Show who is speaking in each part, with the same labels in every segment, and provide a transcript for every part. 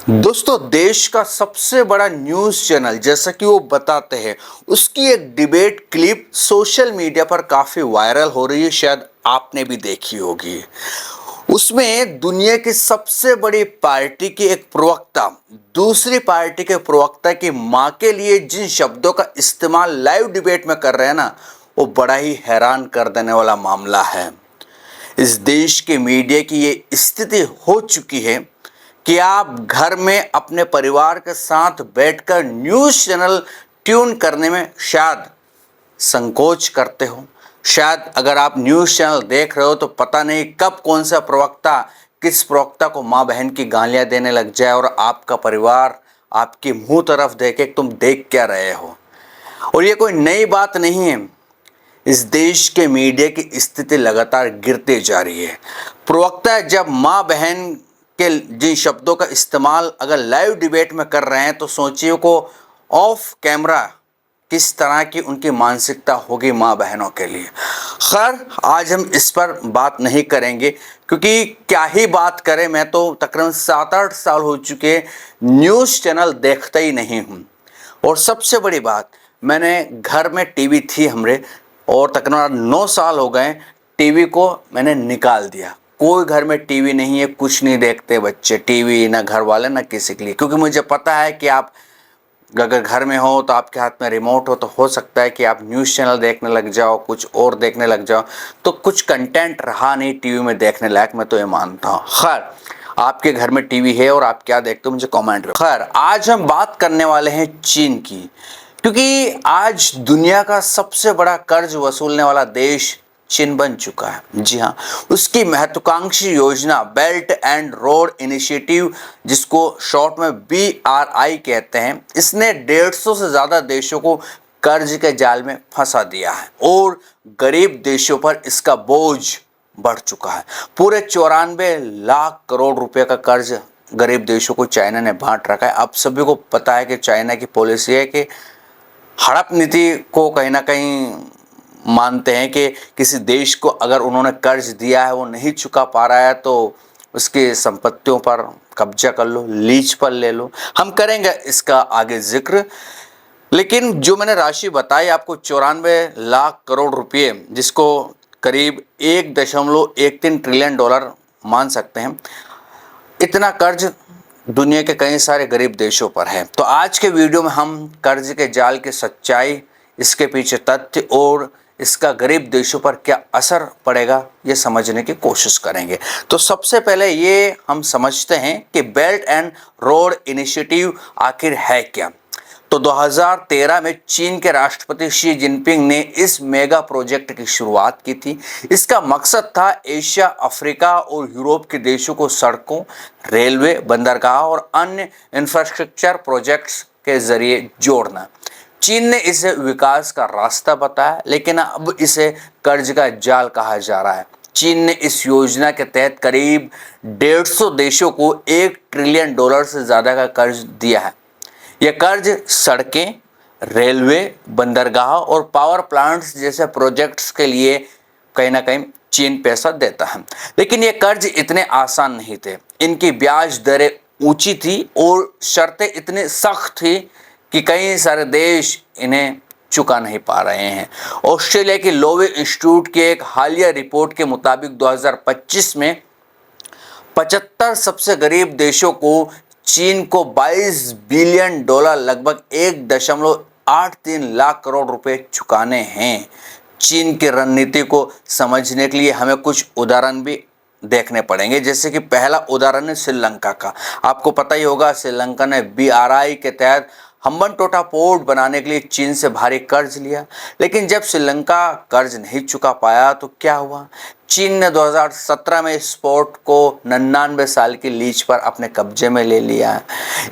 Speaker 1: दोस्तों, देश का सबसे बड़ा न्यूज़ चैनल जैसा कि वो बताते हैं, उसकी एक डिबेट क्लिप सोशल मीडिया पर काफ़ी वायरल हो रही है। शायद आपने भी देखी होगी। उसमें दुनिया की सबसे बड़ी पार्टी की एक प्रवक्ता दूसरी पार्टी के प्रवक्ता की मां के लिए जिन शब्दों का इस्तेमाल लाइव डिबेट में कर रहे हैं ना, वो बड़ा ही हैरान कर देने वाला मामला है। इस देश के मीडिया की ये स्थिति हो चुकी है कि आप घर में अपने परिवार के साथ बैठकर न्यूज़ चैनल ट्यून करने में शायद संकोच करते हो। शायद अगर आप न्यूज़ चैनल देख रहे हो तो पता नहीं कब कौन सा प्रवक्ता किस प्रवक्ता को माँ बहन की गालियाँ देने लग जाए और आपका परिवार आपकी मुंह तरफ देखे तुम देख क्या रहे हो। और ये कोई नई बात नहीं है। इस देश के मीडिया की स्थिति लगातार गिरती जा रही है। प्रवक्ता जब माँ बहन के जिन शब्दों का इस्तेमाल अगर लाइव डिबेट में कर रहे हैं तो सोचिए को ऑफ कैमरा किस तरह की उनकी मानसिकता होगी माँ बहनों के लिए। खैर, आज हम इस पर बात नहीं करेंगे क्योंकि क्या ही बात करें, मैं तो तकरीबन 7-8 साल हो चुके न्यूज़ चैनल देखता ही नहीं हूँ। और सबसे बड़ी बात, मैंने घर में टीवी थी हमरे और तकरीबन 9 साल हो गए टीवी को मैंने निकाल दिया। कोई घर में टीवी नहीं है, कुछ नहीं देखते बच्चे टीवी, ना घर वाले ना किसी के लिए, क्योंकि मुझे पता है कि आप अगर घर में हो तो आपके हाथ में रिमोट हो तो हो सकता है कि आप न्यूज़ चैनल देखने लग जाओ, कुछ और देखने लग जाओ, तो कुछ कंटेंट रहा नहीं टीवी में देखने लायक, मैं तो ये मानता हूँ। खैर, आपके घर में टीवी है और आप क्या देखते हो मुझे कमेंट में। खैर, आज हम बात करने वाले हैं चीन की, क्योंकि आज दुनिया का सबसे बड़ा कर्ज वसूलने वाला देश चीन बन चुका है। जी हाँ, उसकी महत्वाकांक्षी योजना बेल्ट एंड रोड इनिशिएटिव, जिसको शॉर्ट में BRI कहते हैं, इसने 150 से ज़्यादा देशों को कर्ज के जाल में फंसा दिया है और गरीब देशों पर इसका बोझ बढ़ चुका है। पूरे 94 लाख करोड़ रुपए का कर्ज गरीब देशों को चाइना ने बांट रखा है। अब सभी को पता है कि चाइना की पॉलिसी है कि हड़प नीति को कहीं ना कहीं मानते हैं कि किसी देश को अगर उन्होंने कर्ज दिया है वो नहीं चुका पा रहा है तो उसकी संपत्तियों पर कब्जा कर लो, लीज पर ले लो। हम करेंगे इसका आगे जिक्र, लेकिन जो मैंने राशि बताई आपको 94 लाख करोड़ रुपए, जिसको करीब 1.13 ट्रिलियन डॉलर मान सकते हैं, इतना कर्ज दुनिया के कई सारे गरीब देशों पर है। तो आज के वीडियो में हम कर्ज के जाल की सच्चाई, इसके पीछे तथ्य और इसका गरीब देशों पर क्या असर पड़ेगा ये समझने की कोशिश करेंगे। तो सबसे पहले ये हम समझते हैं कि बेल्ट एंड रोड इनिशिएटिव आखिर है क्या। तो 2013 में चीन के राष्ट्रपति शी जिनपिंग ने इस मेगा प्रोजेक्ट की शुरुआत की थी। इसका मकसद था एशिया, अफ्रीका और यूरोप के देशों को सड़कों, रेलवे, बंदरगाह और अन्य इंफ्रास्ट्रक्चर प्रोजेक्ट्स के जरिए जोड़ना। चीन ने इसे विकास का रास्ता बताया, लेकिन अब इसे कर्ज का जाल कहा जा रहा है। चीन ने इस योजना के तहत करीब 150 देशों को 1 ट्रिलियन डॉलर से ज़्यादा का कर्ज दिया है। यह कर्ज सड़कें, रेलवे, बंदरगाह और पावर प्लांट्स जैसे प्रोजेक्ट्स के लिए कहीं ना कहीं चीन पैसा देता है। लेकिन ये कर्ज इतने आसान नहीं थे। इनकी ब्याज दरें ऊंची थी और शर्तें इतनी सख्त थी कि कई सारे देश इन्हें चुका नहीं पा रहे हैं। ऑस्ट्रेलिया की लोवे इंस्टीट्यूट की एक हालिया रिपोर्ट के मुताबिक 2025 में 75 सबसे गरीब देशों को चीन को 22 बिलियन डॉलर, लगभग 1.83 लाख करोड़ रुपए चुकाने हैं। चीन की रणनीति को समझने के लिए हमें कुछ उदाहरण भी देखने पड़ेंगे। जैसे कि पहला उदाहरण है श्रीलंका का। आपको पता ही होगा, श्रीलंका ने BRI के तहत हम्बनटोटा पोर्ट बनाने के लिए चीन से भारी कर्ज लिया, लेकिन जब श्रीलंका कर्ज नहीं चुका पाया तो क्या हुआ? चीन ने 2017 में इस पोर्ट को 99 साल की लीज पर अपने कब्जे में ले लिया है।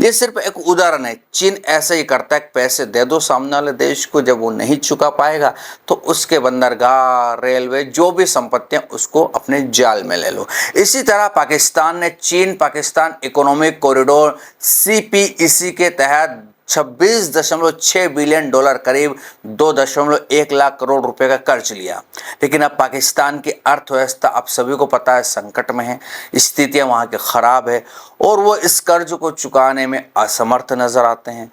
Speaker 1: ये सिर्फ एक उदाहरण है। चीन ऐसे ही करता है, पैसे दे दो सामने वाले देश को, जब वो नहीं चुका पाएगा तो उसके बंदरगाह, रेलवे, जो भी संपत्तियां उसको अपने जाल में ले लो। इसी तरह पाकिस्तान ने चीन पाकिस्तान इकोनॉमिक कॉरिडोर CPEC के तहत 26.6 बिलियन डॉलर करीब 2.1 लाख करोड़ रुपए का कर्ज लिया। लेकिन अब पाकिस्तान की अर्थव्यवस्था आप सभी को पता है संकट में है, स्थितियां वहां की खराब है और वो इस कर्ज को चुकाने में असमर्थ नजर आते हैं।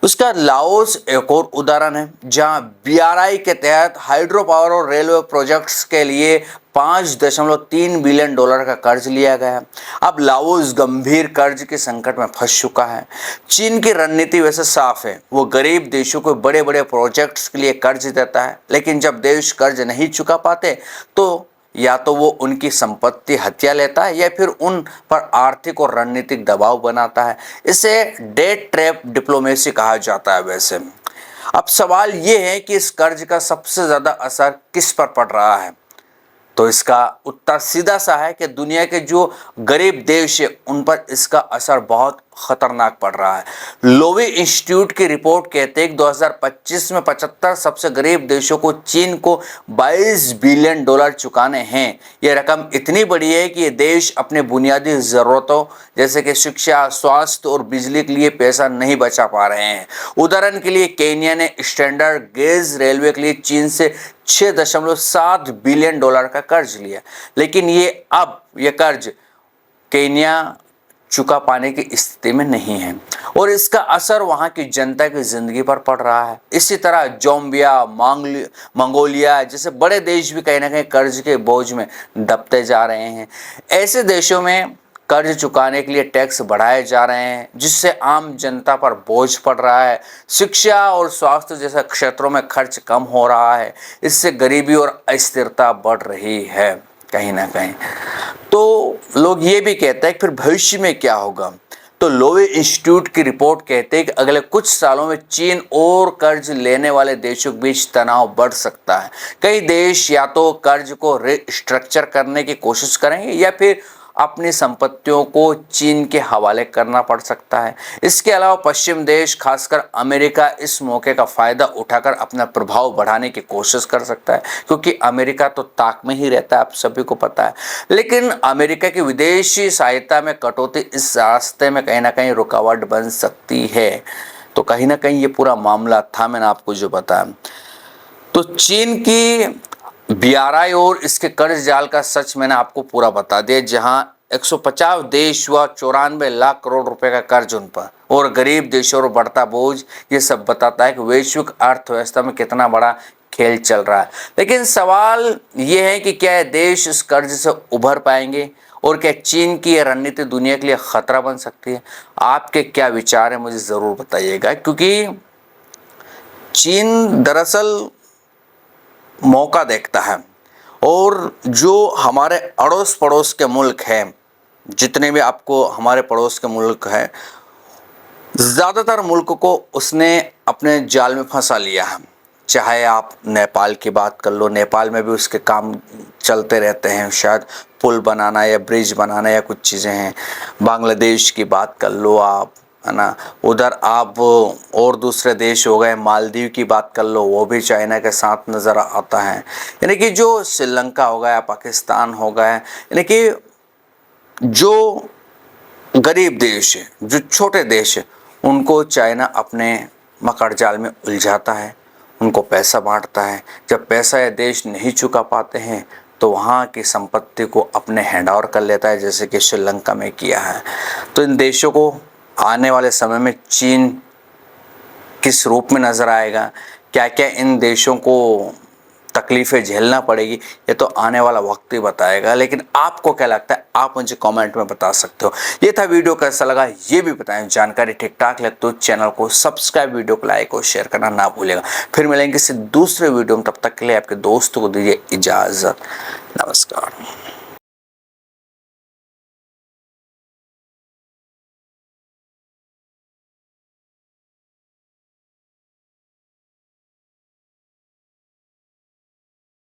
Speaker 1: उसका लाओस एक और उदाहरण है जहां बीआरआई के तहत हाइड्रो पावर और रेलवे प्रोजेक्ट्स के लिए 5.3 बिलियन डॉलर का कर्ज लिया गया। अब लाओस गंभीर कर्ज के संकट में फंस चुका है। चीन की रणनीति वैसे साफ है, वो गरीब देशों को बड़े बड़े प्रोजेक्ट्स के लिए कर्ज देता है, लेकिन जब देश कर्ज नहीं चुका पाते तो या तो वो उनकी संपत्ति हथिया लेता है या फिर उन पर आर्थिक और रणनीतिक दबाव बनाता है। इसे डेट ट्रैप डिप्लोमेसी कहा जाता है। वैसे अब सवाल ये है कि इस कर्ज का सबसे ज्यादा असर किस पर पड़ रहा है, तो इसका उत्तर सीधा सा है कि दुनिया के जो गरीब देश है उन पर इसका असर बहुत खतरनाक पड़ रहा है। लोवी इंस्टीट्यूट की रिपोर्ट कहते हैं कि 2025 में 75 सबसे गरीब देशों को चीन को 22 बिलियन डॉलर चुकाने हैं। यह रकम इतनी बड़ी है कि ये देश अपने बुनियादी ज़रूरतों जैसे कि शिक्षा, स्वास्थ्य और बिजली के लिए पैसा नहीं बचा पा रहे हैं। उदाहरण के लिए केन्या ने स्टैंडर्ड गेज रेलवे के लिए चीन से 6.7 बिलियन डॉलर का कर्ज लिया, लेकिन ये कर्ज केन्या चुका पाने की स्थिति में नहीं है और इसका असर वहां की जनता की जिंदगी पर पड़ रहा है। इसी तरह जोम्बिया, मंगोलिया जैसे बड़े देश भी कहीं ना कहीं कर्ज के बोझ में दबते जा रहे हैं। ऐसे देशों में कर्ज चुकाने के लिए टैक्स बढ़ाए जा रहे हैं, जिससे आम जनता पर बोझ पड़ रहा है। शिक्षा और स्वास्थ्य जैसे क्षेत्रों में खर्च कम हो रहा है। इससे गरीबी और अस्थिरता बढ़ रही है कहीं ना कहीं। तो लोग ये भी कहते हैं कि फिर भविष्य में क्या होगा, तो लोवे इंस्टीट्यूट की रिपोर्ट कहते हैं कि अगले कुछ सालों में चीन और कर्ज लेने वाले देशों के बीच तनाव बढ़ सकता है। कई देश या तो कर्ज को रिस्ट्रक्चर करने की कोशिश करेंगे या फिर अपनी संपत्तियों को चीन के हवाले करना पड़ सकता है। इसके अलावा पश्चिम देश खासकर अमेरिका इस मौके का फायदा उठाकर अपना प्रभाव बढ़ाने की कोशिश कर सकता है, क्योंकि अमेरिका तो ताक में ही रहता है, आप सभी को पता है। लेकिन अमेरिका की विदेशी सहायता में कटौती इस रास्ते में कहीं ना कहीं रुकावट बन सकती है। तो कहीं ना कहीं ये पूरा मामला था, मैंने आपको जो बताया। तो चीन की बीआरआई और इसके कर्ज जाल का सच मैंने आपको पूरा बता दिया, जहां 150 देश व 94 लाख करोड़ रुपए का कर्ज उन पर और गरीब देशों और बढ़ता बोझ, ये सब बताता है कि वैश्विक अर्थव्यवस्था में कितना बड़ा खेल चल रहा है। लेकिन सवाल ये है कि क्या देश इस कर्ज से उभर पाएंगे और क्या चीन की यह रणनीति दुनिया के लिए खतरा बन सकती है? आपके क्या विचार है मुझे जरूर बताइएगा, क्योंकि चीन दरअसल मौका देखता है और जो हमारे अड़ोस पड़ोस के मुल्क हैं, जितने भी आपको हमारे पड़ोस के मुल्क हैं, ज़्यादातर मुल्क को उसने अपने जाल में फंसा लिया है। चाहे आप नेपाल की बात कर लो, नेपाल में भी उसके काम चलते रहते हैं, शायद पुल बनाना या ब्रिज बनाना या कुछ चीज़ें हैं। बांग्लादेश की बात कर लो आप, है ना, उधर आप और दूसरे देश हो गए, मालदीव की बात कर लो, वो भी चाइना के साथ नज़र आता है। यानी कि जो श्रीलंका हो गया, पाकिस्तान हो गया, यानी कि जो गरीब देश है, जो छोटे देश है, उनको चाइना अपने मकड़ जाल में उलझाता है, उनको पैसा बांटता है। जब पैसा ये देश नहीं चुका पाते हैं तो वहाँ की संपत्ति को अपने हैंड ओवर कर लेता है, जैसे कि श्रीलंका में किया है। तो इन देशों को आने वाले समय में चीन किस रूप में नज़र आएगा, क्या क्या इन देशों को तकलीफ़ें झेलना पड़ेगी, ये तो आने वाला वक्त ही बताएगा। लेकिन आपको क्या लगता है, आप मुझे कमेंट में बता सकते हो। ये था वीडियो, कैसा लगा ये भी बताएं। जानकारी ठीक ठाक लगे तो चैनल को सब्सक्राइब, वीडियो को लाइक और शेयर करना ना भूलेगा। फिर मिलेंगे किसी दूसरे वीडियो में, तब तक के लिए आपके दोस्तों को दीजिए इजाज़त। नमस्कार।